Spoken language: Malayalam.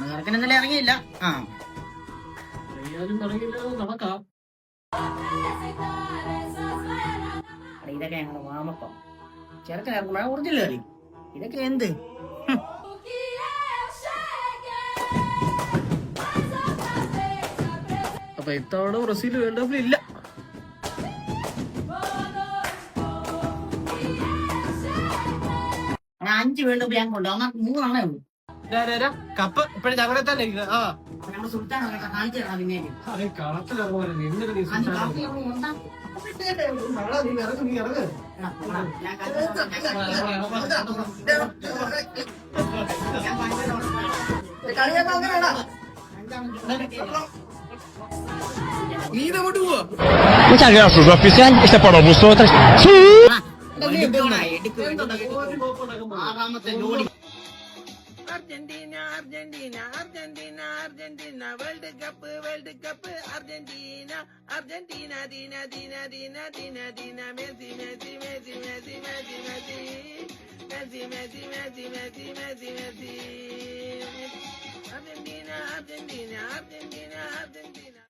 ചെറുക്കനെന്നല്ലേ ഇറങ്ങിയില്ല. നടക്കാം. ഇതൊക്കെ ഞങ്ങളുടെ വാമപ്പം. ചെറുക്കൻ മഴ കുറച്ചില്ല കറി. ഇതൊക്കെ എന്ത്? അപ്പൊ ഇത്തവണ ബ്രസീൽ വേൾഡ് കപ്പിൽ ഇല്ല. അഞ്ച് വേൾഡ് കപ്പ് ഞാൻ കൊണ്ടു. അവർക്ക് 3 തവണ ഉള്ളൂ. കപ്പ് ഇപ്പഴും ഞങ്ങളെ തന്നെ. ഞങ്ങൾ സുൽത്താനൊക്കെ കാണിച്ചു തരാം. പിന്നെ Muchas gracias, oficial. Este para vosotros. Argentina, Argentina, Argentina, Argentina, World Cup, Argentina, Argentina, Dina, Dina, Dina, Dina, Dina, Messi, Messi, Messi, Messi, Messi, Messi, Messi, Messi, Messi, Messi, Messi, Messi, Argentina, Argentina, Argentina, Argentina.